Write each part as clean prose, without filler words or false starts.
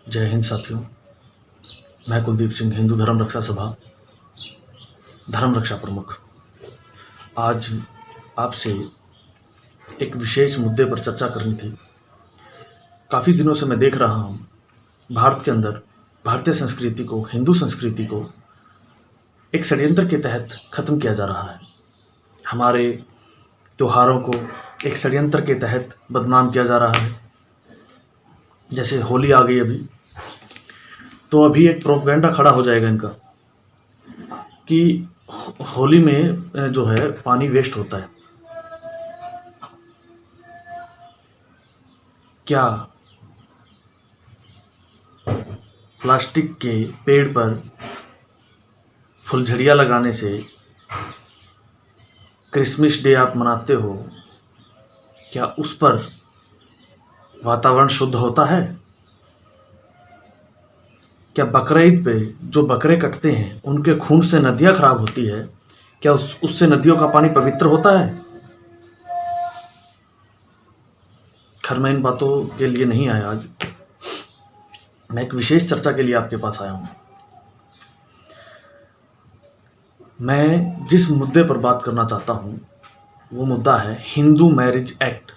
जय हिंद साथियों। मैं कुलदीप सिंह, हिंदू धर्म रक्षा सभा धर्म रक्षा प्रमुख, आज आपसे एक विशेष मुद्दे पर चर्चा करनी थी। काफ़ी दिनों से मैं देख रहा हूँ भारत के अंदर भारतीय संस्कृति को, हिंदू संस्कृति को एक षड्यंत्र के तहत ख़त्म किया जा रहा है। हमारे त्योहारों को एक षड्यंत्र के तहत बदनाम किया जा रहा है। जैसे होली आ गई तो अभी एक प्रोपेगेंडा खड़ा हो जाएगा इनका कि होली में जो है पानी वेस्ट होता है। क्या प्लास्टिक के पेड़ पर फुलझड़ियाँ लगाने से क्रिसमस डे आप मनाते हो, क्या उस पर वातावरण शुद्ध होता है? क्या बकरीद पे जो बकरे कटते हैं उनके खून से नदियाँ खराब होती है, क्या उससे नदियों का पानी पवित्र होता है? खैर, मैं इन बातों के लिए नहीं आया आज। मैं एक विशेष चर्चा के लिए आपके पास आया हूँ। मैं जिस मुद्दे पर बात करना चाहता हूँ वो मुद्दा है हिंदू मैरिज एक्ट,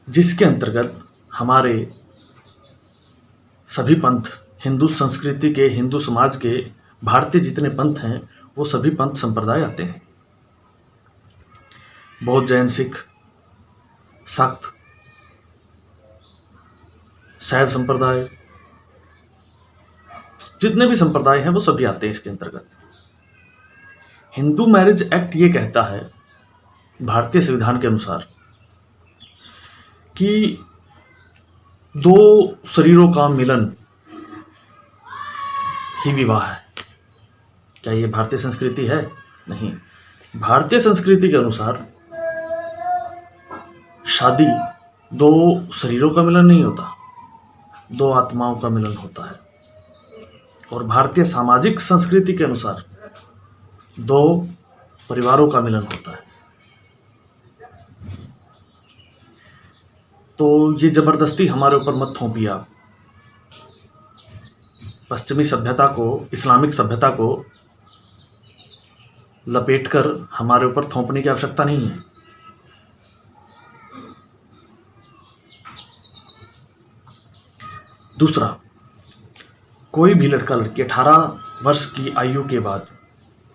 जिसके अंतर्गत हमारे सभी पंथ, हिंदू संस्कृति के, हिंदू समाज के, भारतीय जितने पंथ हैं वो सभी पंथ संप्रदाय आते हैं। बौद्ध, जैन, सिख, शाक्त, शैव संप्रदाय, जितने भी संप्रदाय हैं वो सभी आते हैं इसके अंतर्गत। हिंदू मैरिज एक्ट ये कहता है भारतीय संविधान के अनुसार कि दो शरीरों का मिलन ही विवाह है। क्या ये भारतीय संस्कृति है? नहीं। भारतीय संस्कृति के अनुसार शादी दो शरीरों का मिलन नहीं होता, दो आत्माओं का मिलन होता है। और भारतीय सामाजिक संस्कृति के अनुसार दो परिवारों का मिलन होता है। तो ये जबरदस्ती हमारे ऊपर मत थोपिए आप। पश्चिमी सभ्यता को, इस्लामिक सभ्यता को लपेटकर हमारे ऊपर थोपने की आवश्यकता नहीं है। दूसरा, कोई भी लड़का लड़की 18 वर्ष की आयु के बाद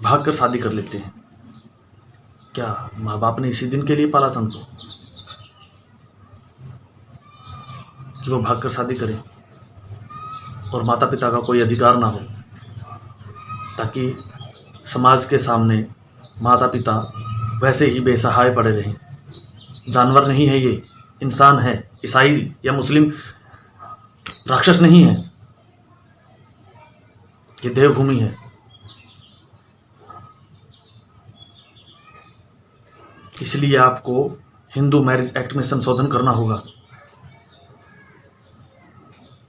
भागकर शादी कर लेते हैं। क्या माँ बाप ने इसी दिन के लिए पाला था उनको कि वो भागकर शादी करें और माता पिता का कोई अधिकार ना हो, ताकि समाज के सामने माता पिता वैसे ही बेसहाय पड़े रहें? जानवर नहीं है ये, इंसान है। ईसाई या मुस्लिम राक्षस नहीं है, ये देवभूमि है। इसलिए आपको हिंदू मैरिज एक्ट में संशोधन करना होगा।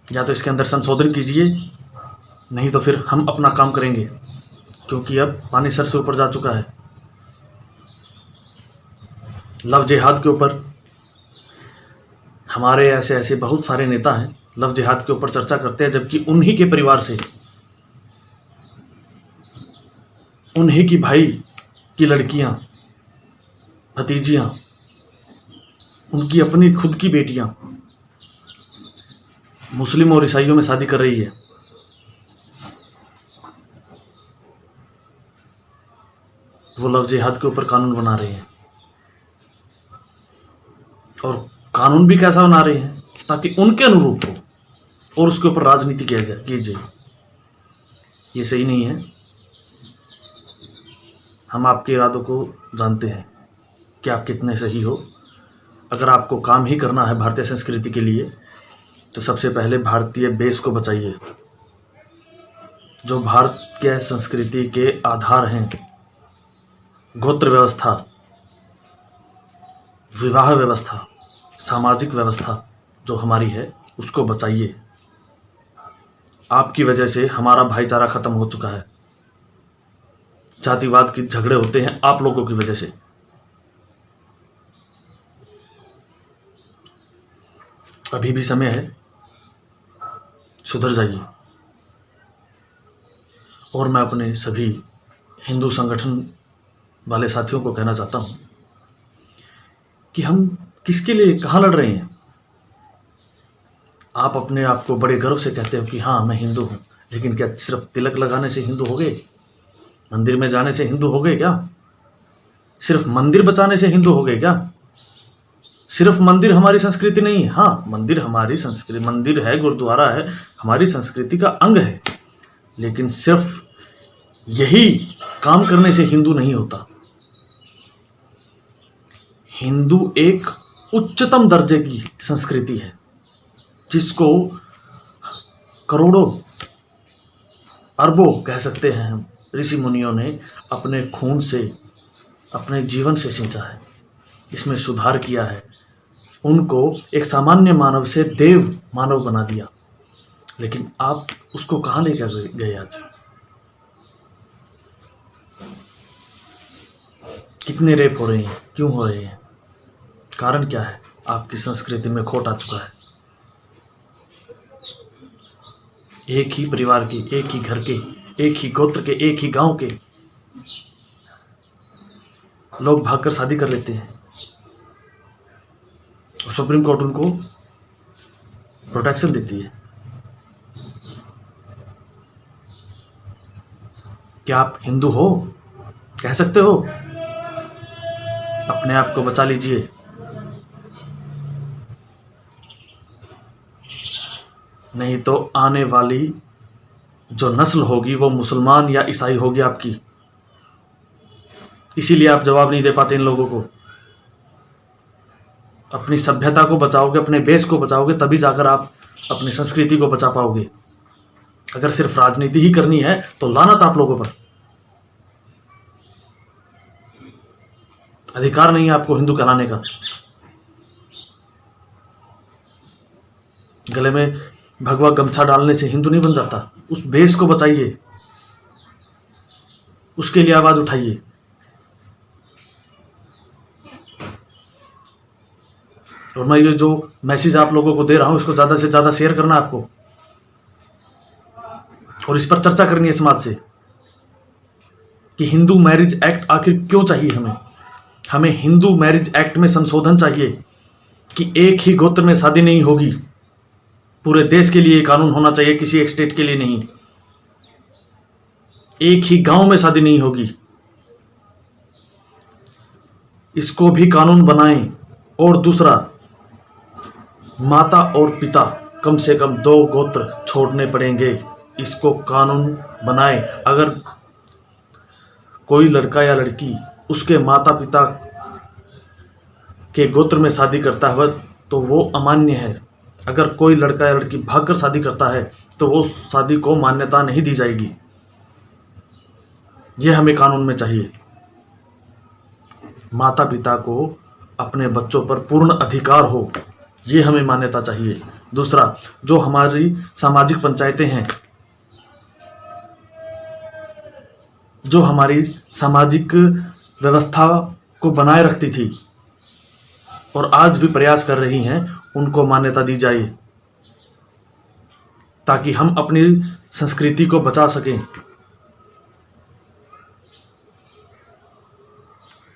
या तो इसके अंदर संशोधन कीजिए, नहीं तो फिर हम अपना काम करेंगे, क्योंकि अब पानी सर से ऊपर जा चुका है। लव जिहाद के ऊपर हमारे ऐसे ऐसे बहुत सारे नेता हैं, लव जिहाद के ऊपर चर्चा करते हैं, जबकि उन्हीं के परिवार से, उन्हीं की भाई की लड़कियां, भतीजियां, उनकी अपनी खुद की बेटियां मुस्लिम और ईसाइयों में शादी कर रही है। वो लव जिहाद के ऊपर कानून बना रहे हैं, और कानून भी कैसा बना रहे हैं ताकि उनके अनुरूप हो और उसके ऊपर राजनीति की जाए। ये सही नहीं है। हम आपके इरादों को जानते हैं कि आप कितने सही हो। अगर आपको काम ही करना है भारतीय संस्कृति के लिए, तो सबसे पहले भारतीय बेस को बचाइए। जो भारतीय संस्कृति के आधार हैं, गोत्र व्यवस्था, विवाह व्यवस्था, सामाजिक व्यवस्था जो हमारी है, उसको बचाइए। आपकी वजह से हमारा भाईचारा खत्म हो चुका है। जातिवाद के झगड़े होते हैं आप लोगों की वजह से। अभी भी समय है, सुधर जाइए। और मैं अपने सभी हिंदू संगठन वाले साथियों को कहना चाहता हूं कि हम किसके लिए कहाँ लड़ रहे हैं। आप अपने आप को बड़े गर्व से कहते हो कि हाँ मैं हिंदू हूं, लेकिन क्या सिर्फ तिलक लगाने से हिंदू हो गए? मंदिर में जाने से हिंदू हो गए क्या? सिर्फ मंदिर बचाने से हिंदू हो गए क्या? सिर्फ मंदिर हमारी संस्कृति नहीं है। हाँ, मंदिर हमारी संस्कृति, मंदिर है, गुरुद्वारा है, हमारी संस्कृति का अंग है, लेकिन सिर्फ यही काम करने से हिंदू नहीं होता। हिंदू एक उच्चतम दर्जे की संस्कृति है जिसको करोड़ों अरबों कह सकते हैं हम ऋषि मुनियों ने अपने खून से, अपने जीवन से सींचा है, इसमें सुधार किया है, उनको एक सामान्य मानव से देव मानव बना दिया। लेकिन आप उसको कहाँ लेकर गए आज? कितने रेप हो रहे हैं, क्यों हो रहे हैं? कारण क्या है? आपकी संस्कृति में खोट आ चुका है। एक ही परिवार के, एक ही घर के, एक ही गोत्र के, एक ही गांव के लोग भागकर शादी कर लेते हैं और सुप्रीम कोर्ट उनको प्रोटेक्शन देती है। क्या आप हिंदू हो? कह सकते हो? अपने आप को बचा लीजिए। नहीं तो आने वाली जो नस्ल होगी वो मुसलमान या ईसाई होगी आपकी। इसीलिए आप जवाब नहीं दे पाते इन लोगों को। अपनी सभ्यता को बचाओगे, अपने देश को बचाओगे, तभी जाकर आप अपनी संस्कृति को बचा पाओगे। अगर सिर्फ राजनीति ही करनी है तो लानत आप लोगों पर। अधिकार नहीं है आपको हिंदू कहलाने का। गले में भगवा गमछा डालने से हिंदू नहीं बन जाता। उस बेस को बचाइए, उसके लिए आवाज उठाइए। और मैं ये जो मैसेज आप लोगों को दे रहा हूं, इसको ज्यादा से ज्यादा शेयर करना आपको, और इस पर चर्चा करनी है समाज से कि हिंदू मैरिज एक्ट आखिर क्यों चाहिए। हमें हिंदू मैरिज एक्ट में संशोधन चाहिए कि एक ही गोत्र में शादी नहीं होगी। पूरे देश के लिए कानून होना चाहिए, किसी एक स्टेट के लिए नहीं। एक ही गांव में शादी नहीं होगी, इसको भी कानून बनाएं। और दूसरा, माता और पिता कम से कम 2 गोत्र छोड़ने पड़ेंगे, इसको कानून बनाएं। अगर कोई लड़का या लड़की उसके माता पिता के गोत्र में शादी करता है तो वो अमान्य है। अगर कोई लड़का या लड़की भागकर शादी करता है तो वो शादी को मान्यता नहीं दी जाएगी। यह हमें कानून में चाहिए। माता पिता को अपने बच्चों पर पूर्ण अधिकार हो, ये हमें मान्यता चाहिए। दूसरा, जो हमारी सामाजिक पंचायतें हैं, जो हमारी सामाजिक व्यवस्था को बनाए रखती थी और आज भी प्रयास कर रही हैं, उनको मान्यता दी जाए ताकि हम अपनी संस्कृति को बचा सकें।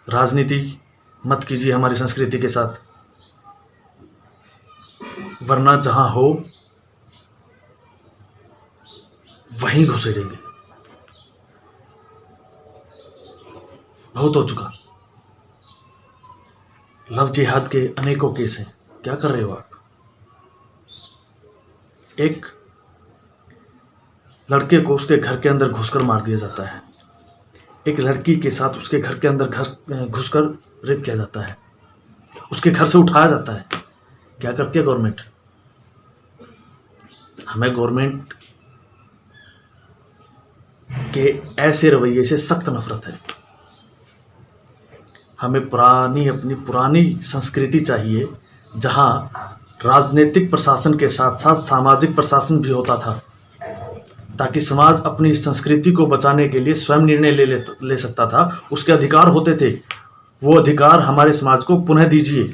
राजनीति मत कीजिए हमारी संस्कृति के साथ, वरना जहां हो वहीं घुसेड़ेंगे। बहुत हो चुका। लव जिहाद के अनेकों केस हैं। क्या कर रहे हो आप? एक लड़के को उसके घर के अंदर घुसकर मार दिया जाता है, एक लड़की के साथ उसके घर के अंदर घुसकर रेप किया जाता है, उसके घर से उठाया जाता है। क्या करती है गवर्नमेंट? हमें गवर्नमेंट के ऐसे रवैये से सख्त नफरत है। हमें अपनी पुरानी संस्कृति चाहिए जहां राजनीतिक प्रशासन के साथ साथ सामाजिक प्रशासन भी होता था, ताकि समाज अपनी संस्कृति को बचाने के लिए स्वयं निर्णय ले सकता था। उसके अधिकार होते थे। वो अधिकार हमारे समाज को पुनः दीजिए।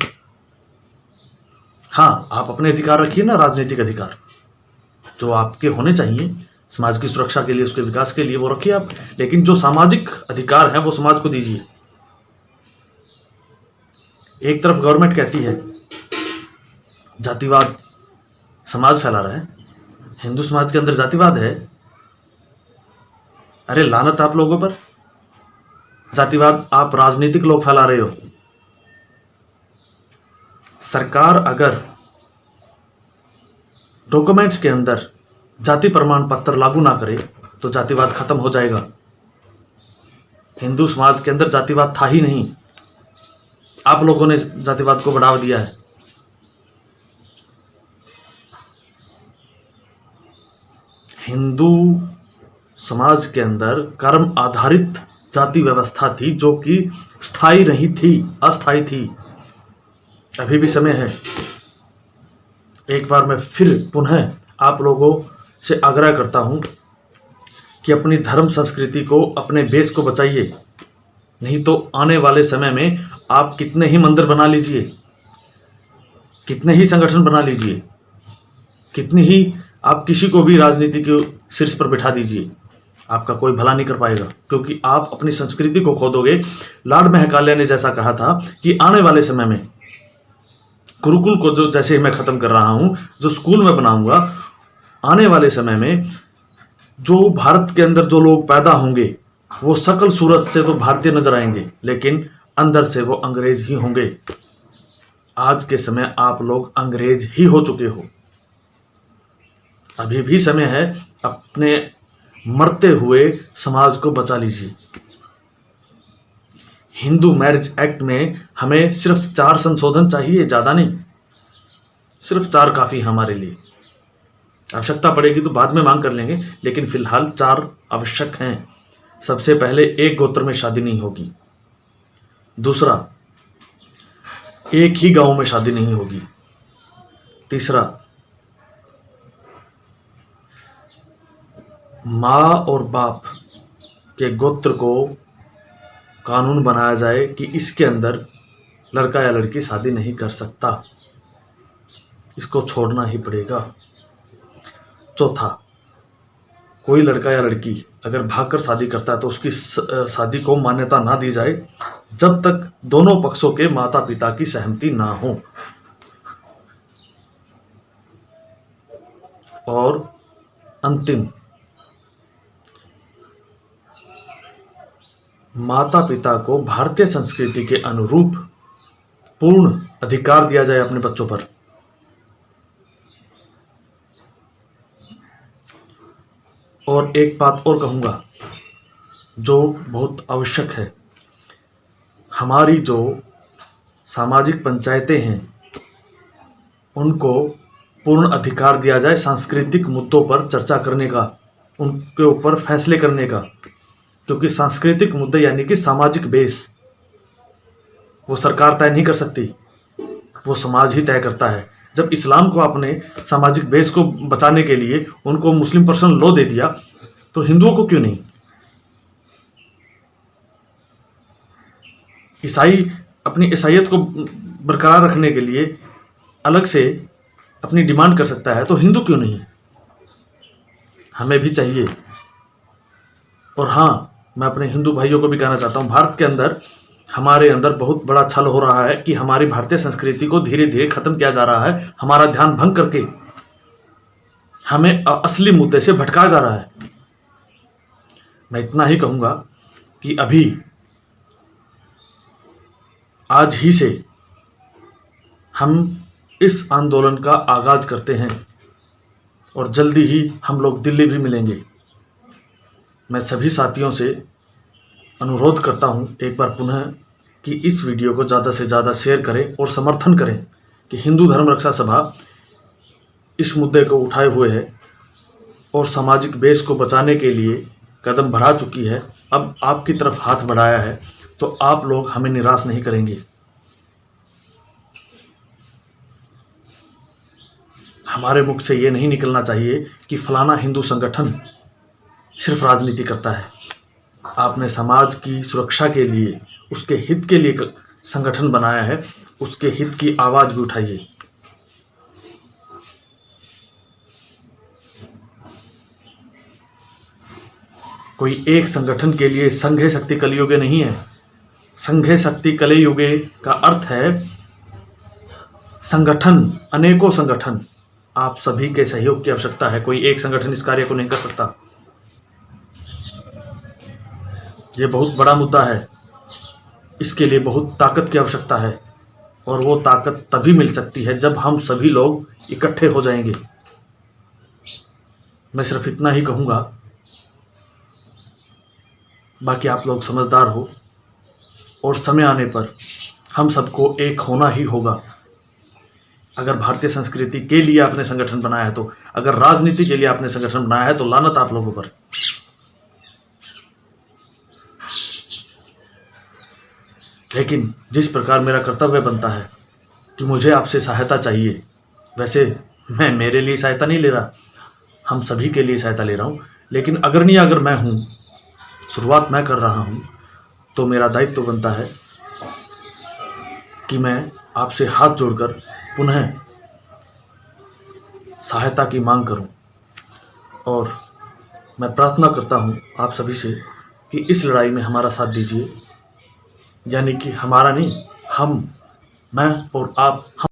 हाँ, आप अपने अधिकार रखिए ना, राजनीतिक अधिकार, जो आपके होने चाहिए समाज की सुरक्षा के लिए, उसके विकास के लिए, वो रखिए आप, लेकिन जो सामाजिक अधिकार है वो समाज को दीजिए। एक तरफ गवर्नमेंट कहती है जातिवाद समाज फैला रहा है, हिंदू समाज के अंदर जातिवाद है। अरे लानत आप लोगों पर, जातिवाद आप राजनीतिक लोग फैला रहे हो। सरकार अगर डॉक्यूमेंट्स के अंदर जाति प्रमाण पत्र लागू ना करे तो जातिवाद खत्म हो जाएगा। हिंदू समाज के अंदर जातिवाद था ही नहीं, आप लोगों ने जातिवाद को बढ़ावा दिया है। हिंदू समाज के अंदर कर्म आधारित जाति व्यवस्था थी जो कि स्थायी नहीं थी, अस्थायी थी। अभी भी समय है। एक बार मैं फिर पुनः आप लोगों से आग्रह करता हूं कि अपनी धर्म संस्कृति को, अपने देश को बचाइए, नहीं तो आने वाले समय में आप कितने ही मंदिर बना लीजिए, कितने ही संगठन बना लीजिए, कितनी ही आप किसी को भी राजनीति के शीर्ष पर बिठा दीजिए, आपका कोई भला नहीं कर पाएगा, क्योंकि आप अपनी संस्कृति को खो दोगे। लॉर्ड महकाले ने जैसा कहा था कि आने वाले समय में गुरुकुल को जो जैसे मैं खत्म कर रहा हूं, जो स्कूल में बनाऊंगा, आने वाले समय में जो भारत के अंदर जो लोग पैदा होंगे वो सकल सूरत से तो भारतीय नजर आएंगे, लेकिन अंदर से वो अंग्रेज ही होंगे। आज के समय आप लोग अंग्रेज ही हो चुके हो। अभी भी समय है, अपने मरते हुए समाज को बचा लीजिए। हिंदू मैरिज एक्ट में हमें सिर्फ 4 संशोधन चाहिए, ज्यादा नहीं, सिर्फ 4 काफी है हमारे लिए। आवश्यकता पड़ेगी तो बाद में मांग कर लेंगे, लेकिन फिलहाल 4 आवश्यक हैं। सबसे पहले, एक गोत्र में शादी नहीं होगी। दूसरा, एक ही गांव में शादी नहीं होगी। तीसरा, माँ और बाप के गोत्र को कानून बनाया जाए कि इसके अंदर लड़का या लड़की शादी नहीं कर सकता, इसको छोड़ना ही पड़ेगा। चौथा, कोई लड़का या लड़की अगर भागकर शादी करता है तो उसकी शादी को मान्यता ना दी जाए जब तक दोनों पक्षों के माता पिता की सहमति ना हो। और अंतिम, माता पिता को भारतीय संस्कृति के अनुरूप पूर्ण अधिकार दिया जाए अपने बच्चों पर। और एक बात और कहूंगा जो बहुत आवश्यक है, हमारी जो सामाजिक पंचायतें हैं उनको पूर्ण अधिकार दिया जाए सांस्कृतिक मुद्दों पर चर्चा करने का, उनके ऊपर फैसले करने का, क्योंकि सांस्कृतिक मुद्दे यानी कि सामाजिक बेस वो सरकार तय नहीं कर सकती, वो समाज ही तय करता है। जब इस्लाम को आपने सामाजिक बेस को बचाने के लिए उनको मुस्लिम पर्सनल लॉ दे दिया, तो हिंदुओं को क्यों नहीं? ईसाई अपनी ईसाइयत को बरकरार रखने के लिए अलग से अपनी डिमांड कर सकता है, तो हिंदू क्यों नहीं? हमें भी चाहिए। और हाँ, मैं अपने हिंदू भाइयों को भी कहना चाहता हूँ, भारत के अंदर हमारे अंदर बहुत बड़ा छल हो रहा है कि हमारी भारतीय संस्कृति को धीरे धीरे खत्म किया जा रहा है, हमारा ध्यान भंग करके हमें असली मुद्दे से भटकाया जा रहा है। मैं इतना ही कहूंगा कि अभी आज ही से हम इस आंदोलन का आगाज करते हैं और जल्दी ही हम लोग दिल्ली भी मिलेंगे। मैं सभी साथियों से अनुरोध करता हूं एक बार पुनः कि इस वीडियो को ज़्यादा से ज़्यादा शेयर करें और समर्थन करें कि हिंदू धर्म रक्षा सभा इस मुद्दे को उठाए हुए है और सामाजिक बेस को बचाने के लिए कदम बढ़ा चुकी है। अब आपकी तरफ हाथ बढ़ाया है तो आप लोग हमें निराश नहीं करेंगे। हमारे मुख से ये नहीं निकलना चाहिए कि फलाना हिंदू संगठन सिर्फ राजनीति करता है। आपने समाज की सुरक्षा के लिए, उसके हित के लिए संगठन बनाया है, उसके हित की आवाज भी उठाइए। कोई एक संगठन के लिए संघे शक्ति कलयुगे नहीं है। संघे शक्ति कलयुगे का अर्थ है संगठन, अनेकों संगठन। आप सभी के सहयोग की आवश्यकता है, कोई एक संगठन इस कार्य को नहीं कर सकता। ये बहुत बड़ा मुद्दा है, इसके लिए बहुत ताकत की आवश्यकता है, और वो ताकत तभी मिल सकती है जब हम सभी लोग इकट्ठे हो जाएंगे। मैं सिर्फ इतना ही कहूँगा, बाकी आप लोग समझदार हो, और समय आने पर हम सबको एक होना ही होगा। अगर भारतीय संस्कृति के लिए आपने संगठन बनाया है तो, अगर राजनीति के लिए आपने संगठन बनाया है तो लानत आप लोगों पर। लेकिन जिस प्रकार मेरा कर्तव्य बनता है कि मुझे आपसे सहायता चाहिए, वैसे मैं मेरे लिए सहायता नहीं ले रहा, हम सभी के लिए सहायता ले रहा हूँ। लेकिन अग्रणी अगर मैं हूँ, शुरुआत मैं कर रहा हूँ, तो मेरा दायित्व बनता है कि मैं आपसे हाथ जोड़कर पुनः सहायता की मांग करूं। और मैं प्रार्थना करता हूं आप सभी से कि इस लड़ाई में हमारा साथ दीजिए, यानी कि हमारा नहीं, हम, मैं और आप, हम